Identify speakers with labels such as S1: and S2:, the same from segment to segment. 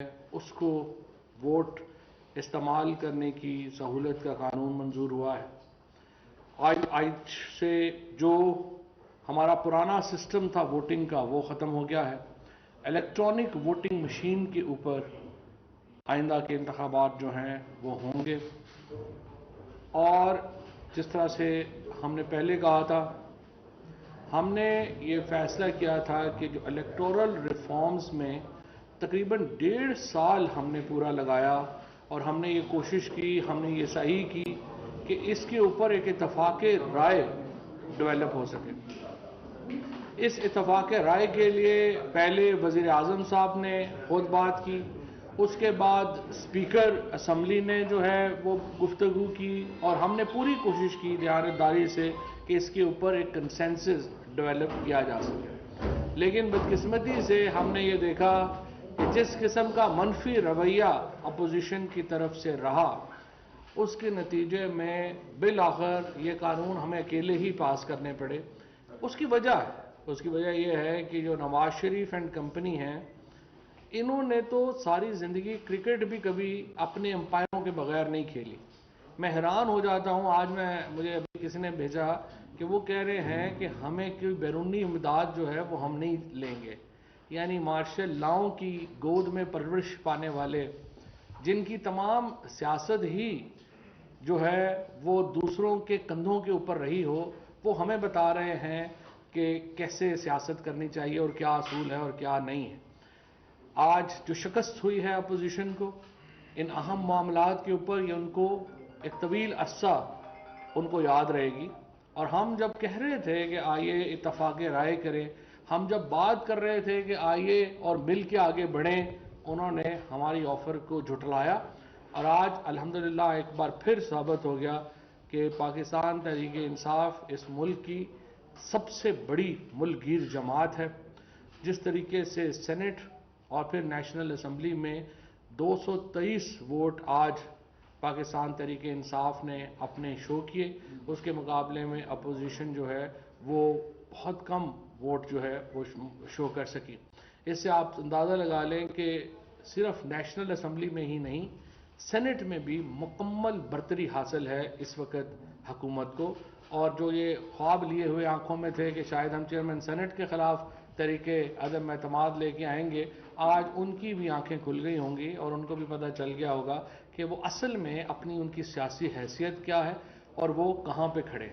S1: اس کو ووٹ استعمال کرنے کی سہولت کا قانون منظور ہوا ہے۔ آج سے جو ہمارا پرانا سسٹم تھا ووٹنگ کا وہ ختم ہو گیا ہے۔ الیکٹرانک ووٹنگ مشین کے اوپر آئندہ کے انتخابات جو ہیں وہ ہوں گے، اور جس طرح سے ہم نے پہلے کہا تھا، ہم نے یہ فیصلہ کیا تھا کہ جو الیکٹورل ریفارمز میں تقریباً 1.5 سال ہم نے پورا لگایا، اور ہم نے یہ کوشش کی، ہم نے یہ صحیح کی کہ اس کے اوپر ایک اتفاق رائے ڈیولپ ہو سکے۔ اس اتفاق رائے کے لیے پہلے وزیر اعظم صاحب نے خود بات کی، اس کے بعد اسپیکر اسمبلی نے جو ہے وہ گفتگو کی، اور ہم نے پوری کوشش کی دیانتداری سے کہ اس کے اوپر ایک کنسنسس ڈیولپ کیا جا سکے۔ لیکن بدقسمتی سے ہم نے یہ دیکھا کہ جس قسم کا منفی رویہ اپوزیشن کی طرف سے رہا، اس کے نتیجے میں بالآخر یہ قانون ہمیں اکیلے ہی پاس کرنے پڑے۔ اس کی وجہ یہ ہے کہ جو نواز شریف اینڈ کمپنی ہیں، انہوں نے تو ساری زندگی کرکٹ بھی کبھی اپنے امپائروں کے بغیر نہیں کھیلی۔ میں حیران ہو جاتا ہوں، آج مجھے ابھی کسی نے بھیجا کہ وہ کہہ رہے ہیں کہ ہمیں کوئی بیرونی امداد جو ہے وہ ہم نہیں لیں گے، یعنی مارشل لاؤں کی گود میں پرورش پانے والے، جن کی تمام سیاست ہی جو ہے وہ دوسروں کے کندھوں کے اوپر رہی ہو، وہ ہمیں بتا رہے ہیں کہ کیسے سیاست کرنی چاہیے اور کیا اصول ہے اور کیا نہیں ہے۔ آج جو شکست ہوئی ہے اپوزیشن کو ان اہم معاملات کے اوپر، یہ ان کو ایک طویل عرصہ ان کو یاد رہے گی۔ اور ہم جب کہہ رہے تھے کہ آئیے اتفاق رائے کریں، ہم جب بات کر رہے تھے کہ آئیے اور مل کے آگے بڑھیں، انہوں نے ہماری آفر کو جھٹلایا، اور آج الحمدللہ ایک بار پھر ثابت ہو گیا کہ پاکستان تحریک انصاف اس ملک کی سب سے بڑی ملک گیر جماعت ہے۔ جس طریقے سے سینٹ اور پھر نیشنل اسمبلی میں 223 ووٹ آج پاکستان تحریک انصاف نے اپنے شو کیے، اس کے مقابلے میں اپوزیشن جو ہے وہ بہت کم ووٹ جو ہے وہ شو کر سکی۔ اس سے آپ اندازہ لگا لیں کہ صرف نیشنل اسمبلی میں ہی نہیں، سینٹ میں بھی مکمل برتری حاصل ہے اس وقت حکومت کو۔ اور جو یہ خواب لیے ہوئے آنکھوں میں تھے کہ شاید ہم چیئرمین سینٹ کے خلاف تحریک عدم اعتماد لے کے آئیں گے، آج ان کی بھی آنکھیں کھل گئی ہوں گی، اور ان کو بھی پتہ چل گیا ہوگا کہ وہ اصل میں اپنی ان کی سیاسی حیثیت کیا ہے اور وہ کہاں پہ کھڑے۔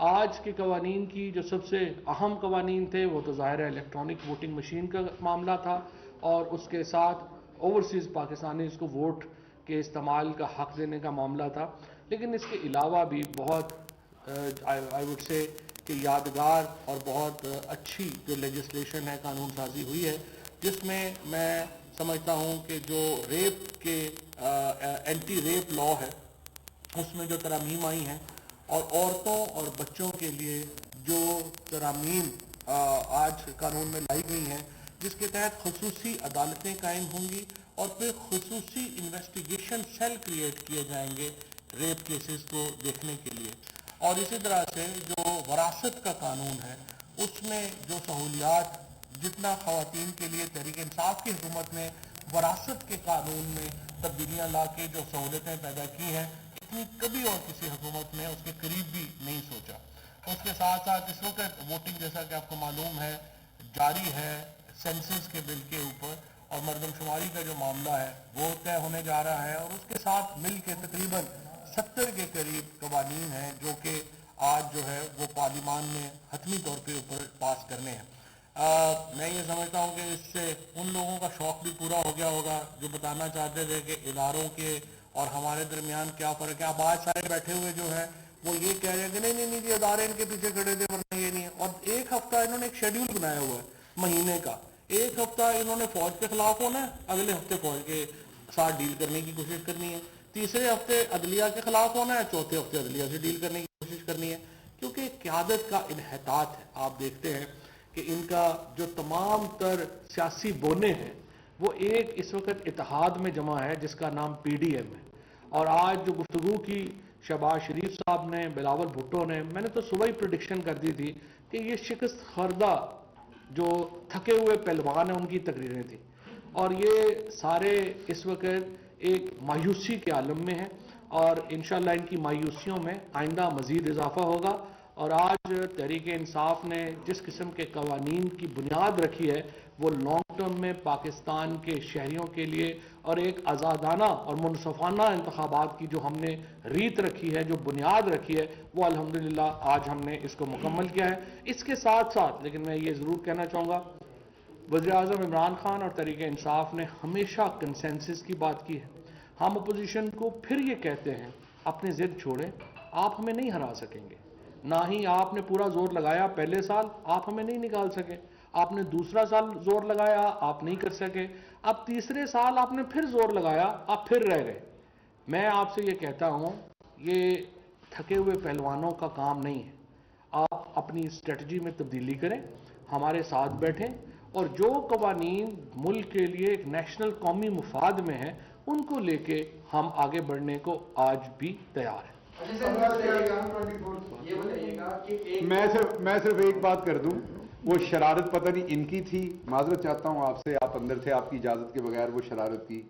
S1: آج کے قوانین کی جو سب سے اہم قوانین تھے وہ تو ظاہر ہے الیکٹرانک ووٹنگ مشین کا معاملہ تھا، اور اس کے ساتھ اوورسیز پاکستانیز کو ووٹ کے استعمال کا حق دینے کا معاملہ تھا۔ لیکن اس کے علاوہ بھی بہت آئی وڈ سے کہ یادگار اور بہت اچھی جو لیجسلیشن ہے، قانون سازی ہوئی ہے، جس میں سمجھتا ہوں کہ جو ریپ کے اینٹی ریپ لا ہے، اس میں جو ترامیم آئی ہیں، اور عورتوں اور بچوں کے لیے جو ترامیم آج قانون میں لائی گئی ہیں، جس کے تحت خصوصی عدالتیں قائم ہوں گی، اور پھر خصوصی انویسٹیگیشن سیل کریٹ کیے جائیں گے ریپ کیسز کو دیکھنے کے لیے۔ اور اسی طرح سے جو وراثت کا قانون ہے، اس میں جو سہولیات جتنا خواتین کے لیے تحریک انصاف کی حکومت نے وراثت کے قانون میں تبدیلیاں لا کے جو سہولتیں پیدا کی ہیں، اتنی کبھی اور کسی حکومت نے اس کے قریب بھی نہیں سوچا۔ اس کے ساتھ ساتھ اس وقت ووٹنگ جیسا کہ آپ کو معلوم ہے جاری ہے سینسس کے بل کے اوپر، اور مردم شماری کا جو معاملہ ہے وہ طے ہونے جا رہا ہے، اور اس کے ساتھ مل کے تقریباً 70 کے قریب قوانین ہیں جو کہ آج جو ہے وہ پارلیمان میں حتمی طور پہ اوپر پاس کرنے ہیں۔ میں یہ سمجھتا ہوں کہ اس سے ان لوگوں کا شوق بھی پورا ہو گیا ہوگا جو بتانا چاہتے تھے کہ اداروں کے اور ہمارے درمیان کیا فرق ہے۔ اب آج سارے بیٹھے ہوئے جو ہیں وہ یہ کہہ رہے ہیں کہ نہیں جی ادارے ان کے پیچھے کھڑے تھے ورنہ یہ نہیں ہے۔ اور ایک ہفتہ انہوں نے ایک شیڈیول بنایا ہوا ہے مہینے کا، ایک ہفتہ انہوں نے فوج کے خلاف ہونا ہے، اگلے ہفتے فوج کے ساتھ ڈیل کرنے کی کوشش کرنی ہے، تیسرے ہفتے عدلیہ کے خلاف ہونا ہے، چوتھے ہفتے عدلیہ سے ڈیل کرنے کی کوشش کرنی ہے، کیونکہ قیادت کا انحطاط ہے۔ آپ دیکھتے ہیں کہ ان کا جو تمام تر سیاسی بونے ہیں وہ ایک اس وقت اتحاد میں جمع ہے جس کا نام پی ڈی ایم ہے۔ اور آج جو گفتگو کی شہباز شریف صاحب نے، بلاول بھٹو نے، میں نے تو صبح ہی پریڈکشن کر دی تھی کہ یہ شکست خوردہ جو تھکے ہوئے پہلوان ہیں ان کی تقریریں تھیں، اور یہ سارے اس وقت ایک مایوسی کے عالم میں ہیں، اور انشاءاللہ ان کی مایوسیوں میں آئندہ مزید اضافہ ہوگا. اور آج تحریک انصاف نے جس قسم کے قوانین کی بنیاد رکھی ہے وہ لانگ ٹرم میں پاکستان کے شہریوں کے لیے اور ایک آزادانہ اور منصفانہ انتخابات کی جو ہم نے ریت رکھی ہے، جو بنیاد رکھی ہے، وہ الحمدللہ آج ہم نے اس کو مکمل کیا ہے. اس کے ساتھ ساتھ لیکن میں یہ ضرور کہنا چاہوں گا، وزیر اعظم عمران خان اور تحریک انصاف نے ہمیشہ کنسنسس کی بات کی ہے. ہم اپوزیشن کو پھر یہ کہتے ہیں اپنی ضد چھوڑیں، آپ ہمیں نہیں ہرا سکیں گے. نہ ہی آپ نے پورا زور لگایا پہلے سال، آپ ہمیں نہیں نکال سکے. آپ نے دوسرا سال زور لگایا، آپ نہیں کر سکے. اب تیسرے سال آپ نے پھر زور لگایا، آپ پھر رہ گئے. میں آپ سے یہ کہتا ہوں، یہ تھکے ہوئے پہلوانوں کا کام نہیں ہے. آپ اپنی اسٹریٹجی میں تبدیلی کریں، ہمارے ساتھ بیٹھیں، اور جو قوانین ملک کے لیے ایک نیشنل قومی مفاد میں ہیں ان کو لے کے ہم آگے بڑھنے کو آج بھی تیار ہیں.
S2: میں صرف ایک بات کر دوں، وہ شرارت پتہ نہیں ان کی تھی، معذرت چاہتا ہوں آپ سے، آپ اندر تھے، آپ کی اجازت کے بغیر وہ شرارت کی.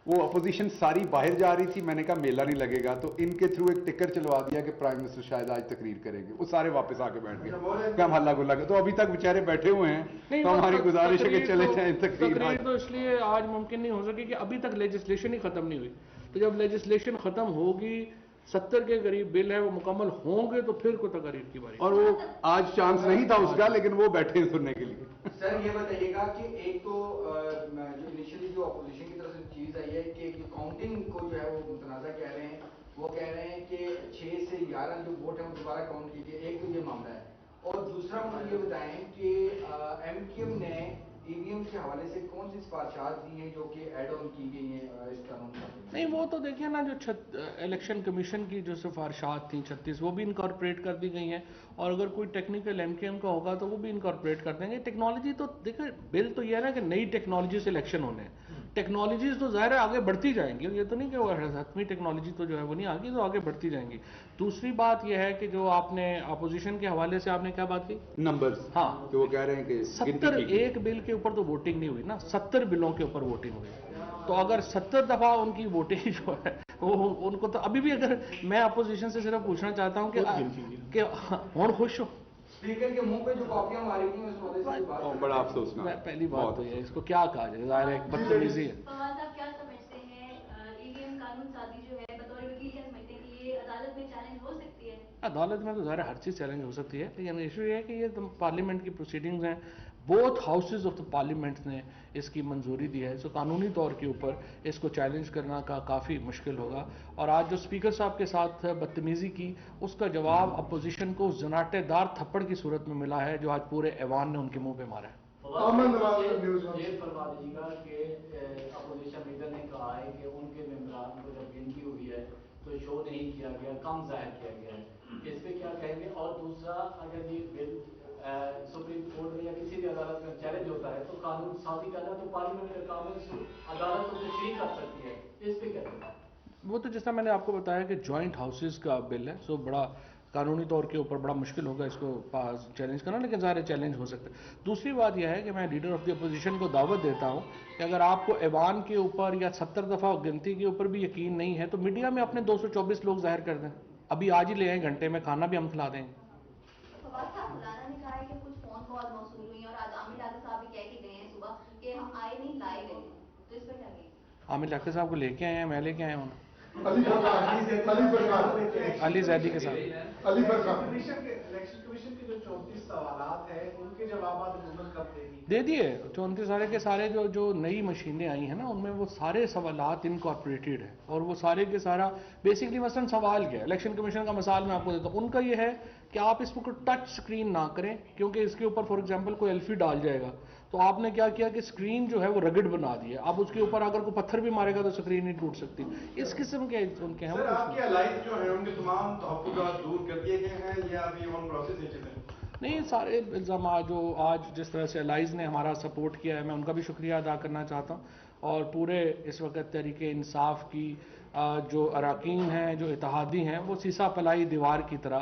S2: وہ اپوزیشن ساری باہر جا رہی تھی، میں نے کہا میلہ نہیں لگے گا، تو ان کے تھرو ایک ٹکر چلوا دیا کہ پرائم منسٹر شاید آج تقریر کریں گے. وہ سارے واپس آ کے بیٹھ گئے کہ ہم ہلہ گلا گئے. تو ابھی تک بیچارے بیٹھے ہوئے ہیں، تو ہماری گزارش ہے کہ چلے جائیں.
S1: تقریر تو اس لیے آج ممکن نہیں ہو سکی کہ ابھی تک لیجسلیشن ہی ختم نہیں ہوئی. تو جب لیجسلیشن ختم ہوگی، 70 کے قریب بل ہے وہ مکمل ہوں گے، تو پھر کو تقریر کی باری.
S2: اور وہ آج چانس نہیں تھا اس کا، لیکن وہ بیٹھے ہیں سننے کے لیے.
S3: سر یہ بتائیے گا کہ ایک تو جو انیشلی جو اپوزیشن کی طرف سے چیز آئی ہے کہ کاؤنٹنگ کو جو ہے وہ متنازع کہہ رہے ہیں، وہ کہہ رہے ہیں کہ 6 سے 11 جو ووٹ ہیں وہ دوبارہ کاؤنٹ کیجیے. ایک تو یہ معاملہ ہے. اور دوسرا مجھے یہ بتائیں کہ ایم کیو ایم نے ای وی ایم کے حوالے سے کون سی سفارشات دی ہیں جو کہ ایڈ آن کی گئی ہیں اس قانون میں؟
S1: نہیں، وہ تو دیکھیں نا، جو الیکشن کمیشن کی جو سفارشات تھیں 36، وہ بھی انکارپوریٹ کر دی گئی ہیں. اور اگر کوئی ٹیکنیکل ایم کیو ایم کا ہوگا تو وہ بھی انکارپوریٹ کر دیں گے. ٹیکنالوجی تو دیکھیں، بل تو یہ ہے نا کہ نئی ٹیکنالوجی سے الیکشن ہونے ہیں. ٹیکنالوجیز تو ظاہر ہے آگے بڑھتی جائیں گی، یہ تو نہیں کہ وہ حتمی ٹیکنالوجی تو جو ہے وہ نہیں آگی، تو آگے بڑھتی جائیں گی. دوسری بات یہ ہے کہ جو آپ نے اپوزیشن کے حوالے سے آپ نے کیا بات کی،
S2: نمبرز،
S1: ہاں،
S2: تو وہ کہہ رہے ہیں کہ
S1: 70 ایک بل کے اوپر تو ووٹنگ نہیں ہوئی نا، 70 بلوں کے اوپر ووٹنگ ہوئی. تو اگر 70 دفعہ ان کی ووٹنگ جو ہے وہ ان کو تو ابھی بھی، اگر میں اپوزیشن سے صرف پوچھنا چاہتا ہوں کہ ہوں خوش ہو.
S3: اسپیکر کے منہ پہ جو کاپیاں ماری گئی اس والے سے بات
S2: بڑا افسوس نہ.
S1: پہلی بات تو یہ ہے، اس کو کیا کہا جائے، ظاہر ہے بدتمیزی ہے.
S4: فواد صاحب کیا سمجھتے ہیں ای وی ایم قانون سازی جو ہے، بطور وکیل کیا سمجھتے ہیں کہ یہ عدالت میں چیلنج ہو سکتی ہے؟
S1: عدالت میں تو ظاہر ہر چیز چیلنج ہو سکتی ہے، لیکن ایشو یہ ہے کہ یہ پارلیمنٹ کی پروسیڈنگز ہیں، both houses of the parliament نے اس کی منظوری دی ہے. سو قانونی طور کے اوپر اس کو چیلنج کرنا کا کافی مشکل ہوگا. اور آج جو اسپیکر صاحب کے ساتھ بدتمیزی کی، اس کا جواب اپوزیشن کو زناٹے دار تھپڑ کی صورت میں ملا ہے جو آج پورے ایوان نے ان کے منہ پہ مارا ہے.
S5: یہ فرما دیجیے گا کہ اپوزیشن لیڈر نے کہا ہے کہ ان کے ممبران کو جب گنتی ہوئی ہے تو شو نہیں کیا گیا، کم ظاہر کیا گیا ہے. اس پہ کیا کہیں گے؟ اور دوسرا، اگر یہ بل سپریم کورٹ میں یا کسی بھی عدالت میں چیلنج ہوتا ہے تو قانون سازی کرنا تو پارلیمنٹ کا کام ہے، عدالت تو تشریح کر سکتی ہے. اس پہ کیا کہیں گے؟
S1: وہ تو جس طرح میں نے آپ کو بتایا کہ جوائنٹ ہاؤسز کا بل ہے، سو بڑا قانونی طور کے اوپر بڑا مشکل ہوگا اس کو پاس چیلنج کرنا، لیکن ظاہر چیلنج ہو سکتا ہے. دوسری بات یہ ہے کہ میں لیڈر آف دی اپوزیشن کو دعوت دیتا ہوں کہ اگر آپ کو ایوان کے اوپر یا 70 دفعہ گنتی کے اوپر بھی یقین نہیں ہے تو میڈیا میں اپنے 224 لوگ ظاہر کر دیں. ابھی آج ہی لے آئیں، گھنٹے میں کھانا بھی ہم کھلا دیں گے.
S4: فواد صاحب، مولانا نے کہا ہے کہ کچھ فون کال موصول ہوئی ہیں اور آج عامر ڈاکٹر صاحب بھی کہہ کے گئے ہیں صبح کہ ہم آئے نہیں لائے گئے، تو اس پہ کیا کہیں گے؟
S1: عامر ڈاکٹر صاحب کو لے کے آئے ہیں، میں لے کے آیا ہوں علی زیدی کے ساتھ.
S5: الیکشن کمیشن کے جو 34 سوالات ہیں ان کے جوابات حکومت کب دے گی؟
S1: دے دیے 34 سارے کے سارے. جو نئی مشینیں آئی ہیں نا ان میں وہ سارے سوالات انکارپوریٹڈ ہیں، اور وہ سارے کے سارا بیسکلی مثلا سوال کیا ہے، الیکشن کمیشن کا مثال میں آپ کو دیتا ہوں. ان کا یہ ہے کہ آپ اس کو ٹچ سکرین نہ کریں، کیونکہ اس کے اوپر فار ایگزامپل کوئی ایلفی ڈال جائے گا تو آپ نے کیا کیا کہ اسکرین جو ہے وہ رگڑ بنا دی ہے. اب اس کے اوپر اگر کوئی پتھر بھی مارے گا تو اسکرین نہیں ٹوٹ سکتی. اس قسم کے ان کے ہیں.
S6: سر، آپ کے الائز جو ہیں ان کے تمام تحفظات دور کر دیے گئے ہیں یا ابھی آن پروسیس ہے چیزیں؟
S1: نہیں، سارے الزامات جو آج جس طرح سے الائز نے ہمارا سپورٹ کیا ہے، میں ان کا بھی شکریہ ادا کرنا چاہتا ہوں. اور پورے اس وقت تحریک انصاف کی جو اراکین ہیں، جو اتحادی ہیں، وہ سیسا پلائی دیوار کی طرح